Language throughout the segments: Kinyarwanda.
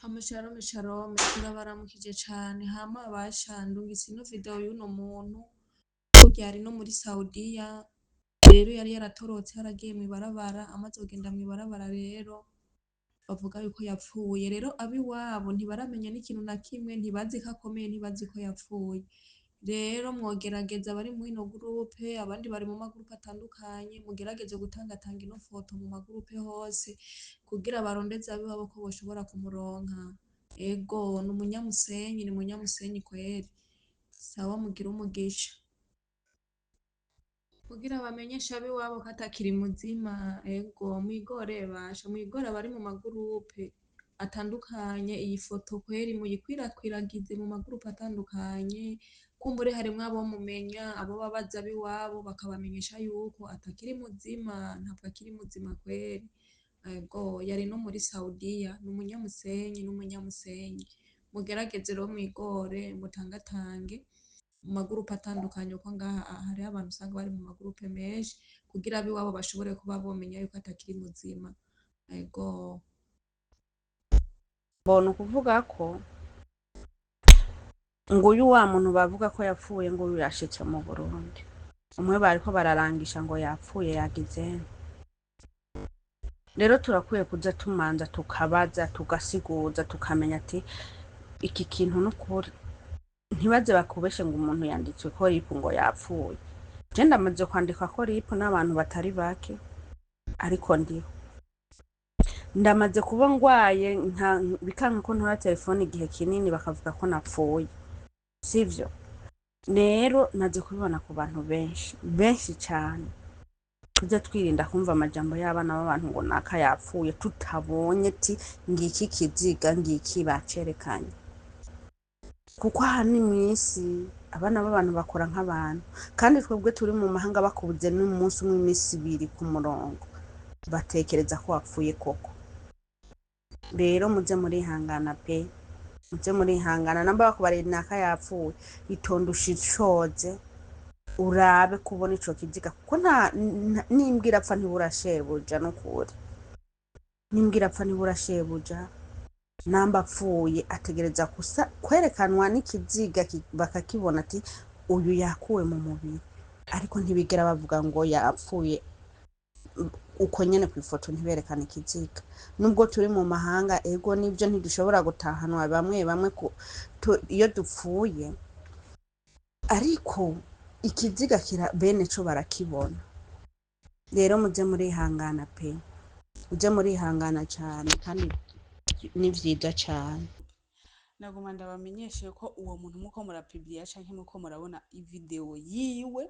Shalom shalom turabaramukije cane hama bashandungitse ino video y'uno muntu burya ari no muri Saudiya rero yari yaratorotse yaragiye mw'ibarabara amaze kugenda mw'ibarabara rero bavuga yuko yapfuye rero abiwabo ntibaramenya n'ikintu na kimwe ntibazi ko akomeye ntibazi ko yapfuye rero mwogerageza bari muri ino groupe abandi bari mu magroupe atandukanye mugerageze gutangatanga ino foto mu magroupe hose kugira barondeze abiwabo ko boshobora kumuronka ego ni umunyamusenyi kweri sawa mugira umugisha kugira bamenyeshe abiwabo ko atakiri muzima ego mwigore basha mwigore abari mu magroupe atandukanye iyi foto kweri muyikwirakwiragize mu magroupe atandukanye kumbure harimwo abo mumenya abo babaza abiwabo bakabamenyesha yuko atakiri muzima ntabwo akiri muzima kweri ego yari no muri Saudiya ni umunyamusenyi mugerageze rero mwigore mutangatange mu magroupe atandukanye uko ngaha hariho abantu usanga bari mu magroupe menshi kugira abiwabo bashobore kuba bomenya yuko atakiri muzima ego mbona ukuvuga ko nguyu wa muntu bavuga ko yapfuye ngo uyu yashitse mu Burundi umwe bariko bararangisha ngo yapfuye yagize rero turakwiye kuza tumanza tukabaza tugasiguza tukamenya ati iki kintu n'ukuri ntibaze bakubeshe ngo umuntu yanditswe ko ripu ngo yapfuye je ndamaze kwandika ko ripu n'abantu batari bake ariko ndiho ndamaze kuba ngwaye bikanka ko ntora telefone igihe kinini bakavuga ko napfuye sivyo rero naje kubibona ku bantu benshi cyane tujya twirinda kumva amajambo y'abana b'abantu ngo naka yapfuye tutabonye ati ngiki kiziga ngiki bacerekanye kuko aha ni mw'isi abana b'abantu bakora nk'abantu kandi twebwe turi mu mahanga bakubuze n'umunsi umwe imisi ibiri ku murongo batekereza ko wapfuye koko rero muze murihangana pe muze murihangana namba bakubarira naka yapfuye itonde ushishoze urabe kubona ico kiziga kuko nimbwira apfa ntiburashebuja n'ukuri nimbwira apfa ntiburashebuja namba apfuye ategereza gusa kwerekanwa n'ikiziga bakakibona ati uyu yakuwe mu mubiri ariko ntibigera bavuga ngo yapfuye uko nyene kw'ifoto ntiberekana ikiziga nubwo turi mu mahanga ego nibyo ntidushobora gutahanwa bamwe iyo dupfuye ariko ikiziga bene co barakibona rero muze murihangana pe muze murihangana cane kandi ni vyiza cane naguma ndabamenyeshe ko uwo muntu muko murapubliya canke muko murabona ivideo yiwe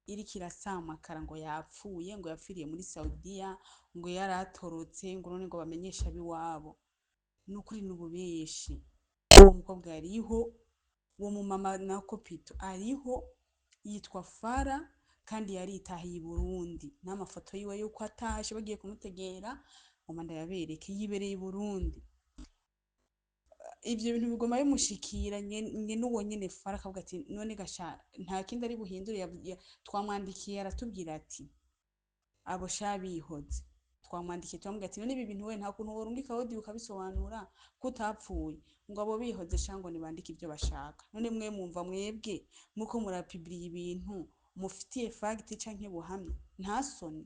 iriko irasamakara ngo yapfuye ngo yapfiriye muri Saudiya ngo yaratorotse ngo none ngo bamenyeshe abiwabo n'ukuri n'ububeshi uwo mukobwa ariho uwo mumama na kopito ariho yitwa Fara kandi yaritahiye i Burundi n'amafoto yiwe yuko atashe bagiye kumutegera ngoma ndayabereke yibereye i Burundi ivyo bintu bigoma bimushikira n'uwo nyene Fara akavuga ati none gasha nta kindi ari buhindure twamwandikiye aratubwira ati abo shabihoze twamwandikiye twamubwira ati none ibi bintu we nta kuntu worungika audio ukabisobanura kutapfuye ngo abo bihoze shango nibandika ivyo bashaka none mwe mumva mwebwe muko murapubliya ibintu mufitiye fact canke buhamya nta soni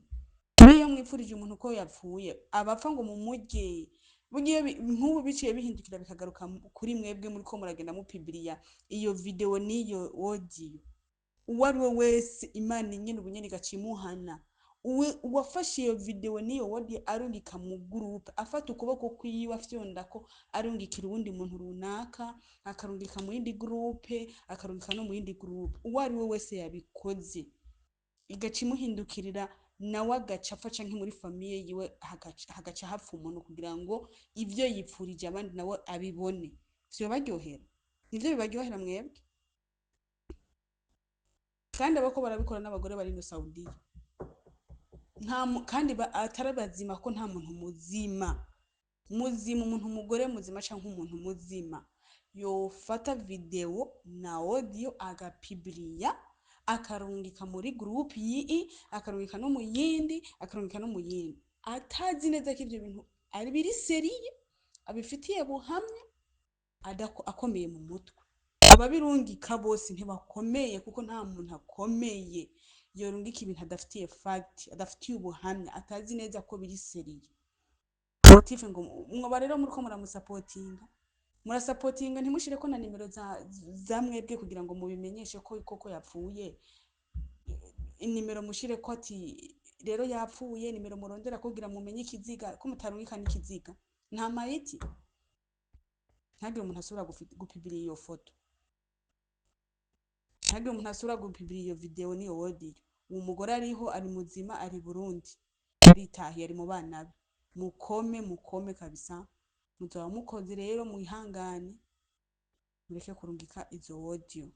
iyo mwipfurije umuntu ko yapfuye abapfa ngo mumurye bugiye nk'ubu biciye bihindukira bikagaruka kuri mwebwe muri ko muragenda mupubliya iyo video niyo audio uwari we wese imana nyene ubunyene gacimuhana uwafashe iyo video niyo audio arungika mu groupe afata ukuboko kwiwe afyonda ko arungikira uwundi muntu runaka akarungika mu yindi groupe akarungika no mu yindi groupe uwari we wese yabikoze igacimuhindukirira nawe agaca apfa canke muri famiye yiwe hagaca hapfa umuntu kugira ngo ivyo yipfurije abandi nawe abibone vyo baryohera nivyo bibaryohera mwebwe kandi abako barabikora n'abagore bari no Saudiya kandi atarabazima ko nta muntu muzima umuntu umugore muzima canke umuntu muzima yofata video na audio agapibliya akarungika muri groupe yi akarungika no mu yindi atazi neza ko ivyo bintu ari biri seriye abifitiye buhamya akomeye mu mutwe. Ababirungika bose ntibakomeye kuko nta muntu akomeye yorungika ibintu adafitiye fact, adafitiye ubuhamya, atazi neza ko biri seriye. Motive ngo mwoba rero muriko muramusapotinga, murasapotinga ntimushireko na nimero za mwebwe kugira ngo mubimenyeshe ko koko yapfuye. Inimero mushireko ati rero yapfuye, nimero murondera kugira mumenye ikiziga, ko mutarungika n'ikiziga. Nta mayiti. Ntagire umuntu asubira gupibira iyo foto. Ntagire umuntu asubira gupibira iyo video n'iyo audio. Uwo mugore ariho, ari muzima, ari Burundi. Aritahiye, ari mu bana be. Mukome kabisa. Muzoba mukoze rero mwihangane. Mureke kurungika izo audio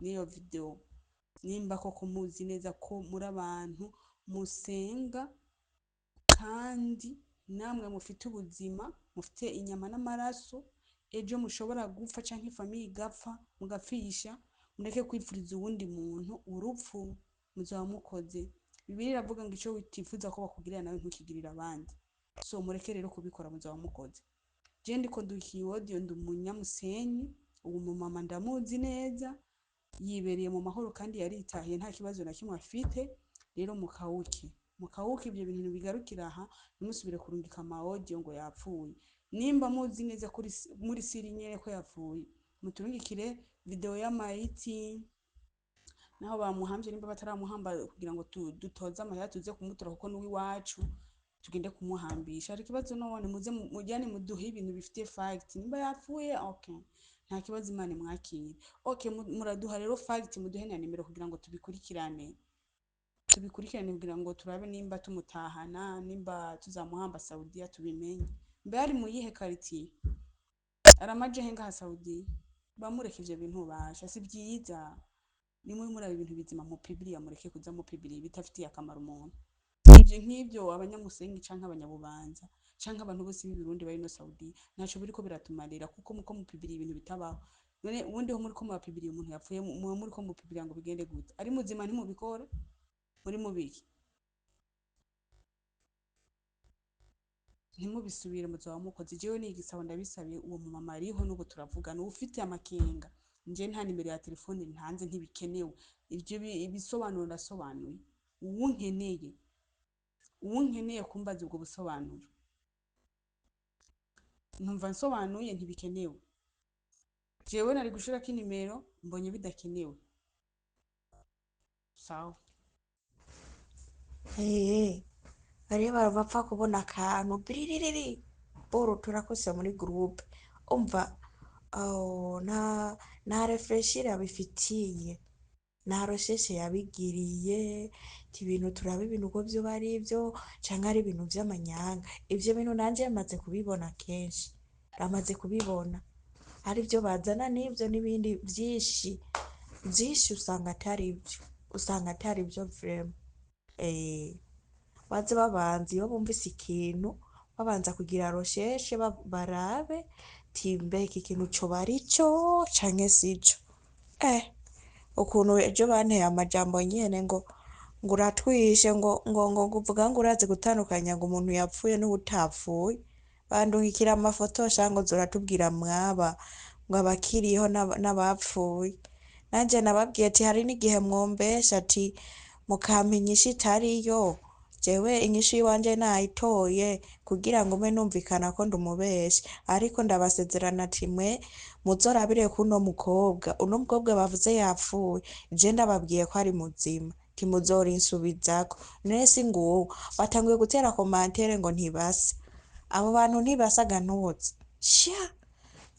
n'iyo video. Nimba koko muzi neza ko muri abantu musenga kandi namwe mufite ubuzima, mufite inyama n'amaraso, ejo mushobora gupfa canke famille igapfa mugapfisha, mureke kwipfuriza uwundi muntu urupfu. Muzoba mukoze. Bibiliya iravuga ngo ico witifuza ko bakugirira nawe ntukigirira abandi. So mureke rero kubikora, muzoba mukoze. Je ndiko ndukiye audio ndi umunyamusenyi, uwo mu mama ndamuzi neza, yibereye mu mahoro kandi yaritahiye nta kibazo na kimwe afite. Rero mukawuke ibyo bintu bigarukira aha, nimusubire kurungika ama audio ngo yapfuye. Nimba muzi neza kuri muri siri nyene ko yapfuye, muturungikire video y'amayiti naho bamuhambye, nimba bataramuhamba kugira ngo dutoze amahera tuze kumutora kuko n'uwi wacu tugende kumuhambisha. Ari kibazo none muze mujyane muduhe ibintu bifite fact. Nimba yapfuye okay, nta kibazo, Imana mwakire. Okay, muraduha rero fact, muduhe na nimero kugira ngo tubikurikirane kugira ngo turabe nimba tumutahana, nimba tuzamuhamba Saudiya tubimenye. Mbe ari mu yihe quartier, aramaje henga ha Saudiya. Bamureke ivyo bintu basha, si byiza. Nimwe muri ibintu bizima mu Bibiliya, mureke kuza mu Bibiliya bitafitiye akamaro umuntu. Ivyo nk'ivyo abanyamusenyi canke abanyabubanza canke abantu bose b'Iburundi bari no Saudiya naco biriko biratumarira, kuko muko mu Bibiliya ibintu bitabaho. None ubundi ho muri ko mu Bibiliya umuntu yapfuye, muri ko mu Bibiliya ngo bigende gute? Ari muzima ntimubikora, muri mubiki ntimubisubire, muzoba mukoze. Jewe ni igisabo ndabisabiye uwo mu mama ariho, n'ubu turavugana. Ufite amakenga, nje nta nimero ya telefone ntanze, ntibikenewe. Ivyo ibisobanuro ndasobanuye. Uwunkeneye kumbaza ubwo busobanuro, numva nsobanuye, ntibikenewe. Jewe nari gushirako inimero mbonye bidakenewe. Sawa. Bari bapfa kubona akantu biririri boro turakose muri groupe, umva nta refreshire abifitiye, nta recherche yabigiriye ibintu turaba ibintu uko byo bari byo canke ari ibintu vy'amanyanga. Ivyo bintu nanje yamaze kubibona kenshi, ramaze kubibona ari byo bazana n'ibyo n'ibindi vyinshi usanga atari byo vraiment. Baze babanza iyo bumvise ikintu babanza kugira recherche, barabe timbe iki kintu co bari cyo canke sico. Ukuntu ejo banteye amajambo nyene ngo uratwishe ngo uvuga ngo urazi gutandukanya ngo umuntu yapfuye n'ubutapfuye. Bandungikira amafoto shango zoratubwira mwaba ngo abakiriho n'abapfuye. Nanje nababwiye ati hari n'igihe mwombesha ati mukampinyisha itariyo, jewe inyishu yiwanje nayitoye kugira ngo mbe numvikana ko ndumubeshe. Ariko ndabasezerana ati mwe muzorabire kuno mukobwa, uno mukobwa bavuze yapfuye, je ndababwiye ko ari muzima, timuzorinsubizako. Nese nguwo batanguye gutera commentaire ngo ntibasa. Abo bantu ntibasaga ntuzi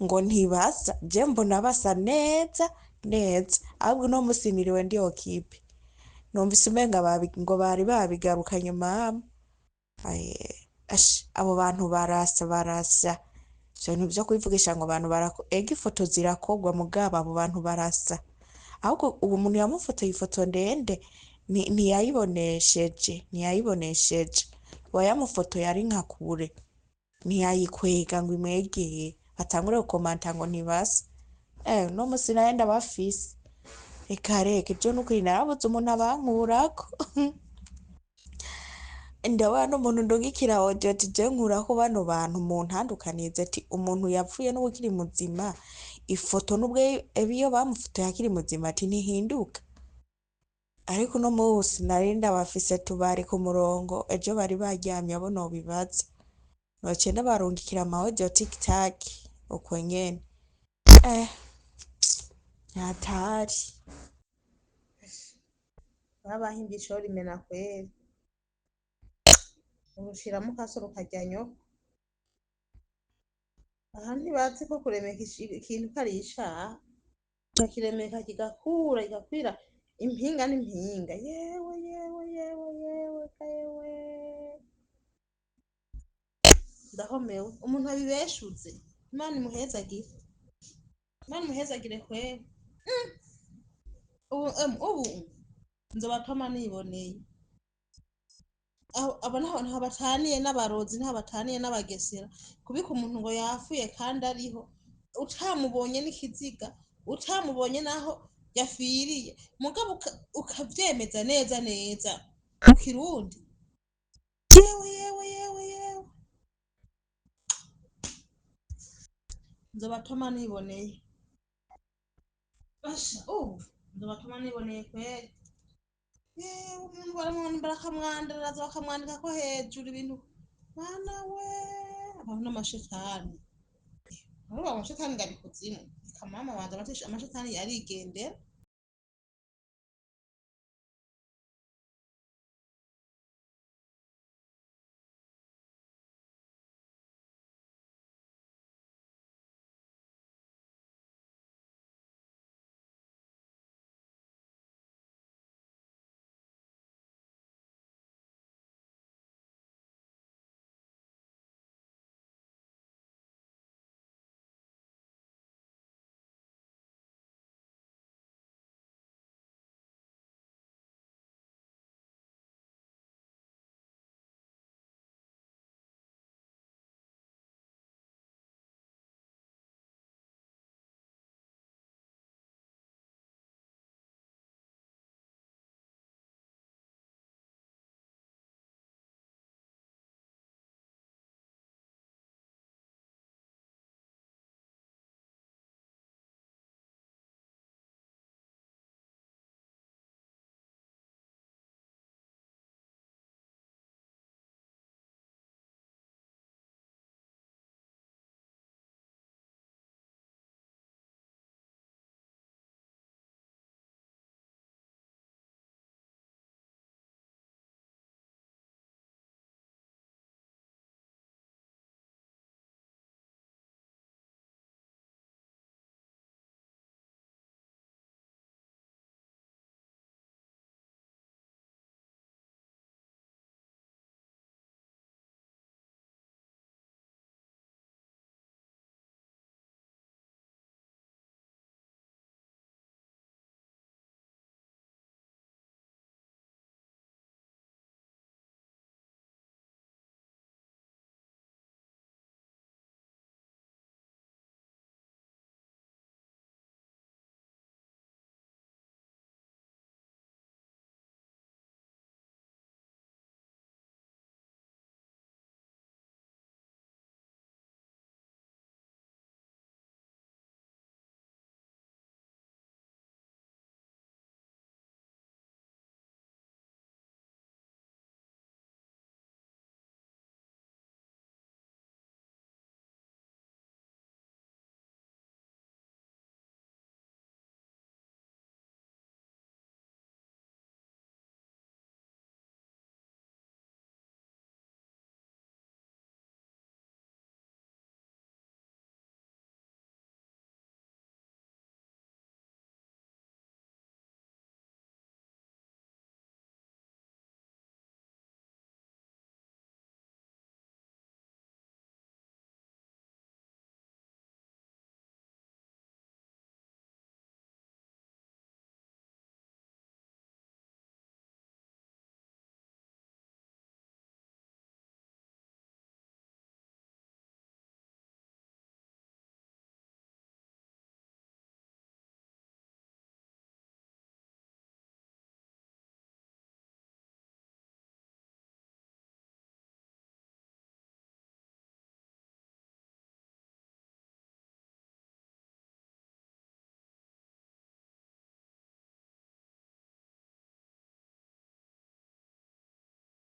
ngo ntibasa, je mbona basa neza. Ahubwo no musimiriwe ndi okipe, numvise umenga ngo bari babigarukanye mama. Abo bantu barasa ibintu byo kwivugisha ngo abantu ega ifoto zirakogwa mugabo abo bantu barasa. Ahubwo uwo muntu yamufotoye ifoto ndende ntiyayibonesheje wayamufoto yari nka kure, ntiyayikwega ngo imwegeye batangure gukomanta ngo ntibasa. No musi naenda bafise reka ibyo nukuri narabuze umuntu abankurako. ndabona n'umuntu ndungikira audio ati je nkuraho bano bantu mu ntandukanize ati umuntu yapfuye n'ubu ukiri muzima ifoto n'ubwo iyo bamufotoye akiri muzima ati ntihinduka. Ariko uno munsi nari ndabafise tubari ku murongo ejo bari baryamye abo nobibaza noce ndabarungikira ama audio tiktak uko nyene nyatari babahimbye ishori mena kweri urushiramo kasoro kajya nyoko aha ntibazi ko kuremeka ikintu kari ishaha kiremeka kigakura kigakwira impinga n'impinga yewe yewe yewe yewe yewe ndahomewe umuntu abibeshuze Imana imuhezagire kweri ubu nzobatoma niboneye abo ntaho bataniye n'abarozi ntaho bataniye n'abagesera kubika umuntu ngo yafuye kandi ariho utamubonye n'ikiziga utamubonye naho yafiriye mugabo ukavyemeza neza neza mu kirundi yewe yewe yewe yewe nzobatoma niboneye basha nzobatoma niboneye kweri yewe umuntu baramwandira bakamwandiraza bakamwandika ko hejuru ibintu mana we abantu n'amashetani amashetani ngari kuzimu kamama wanjye amashetani yarigendera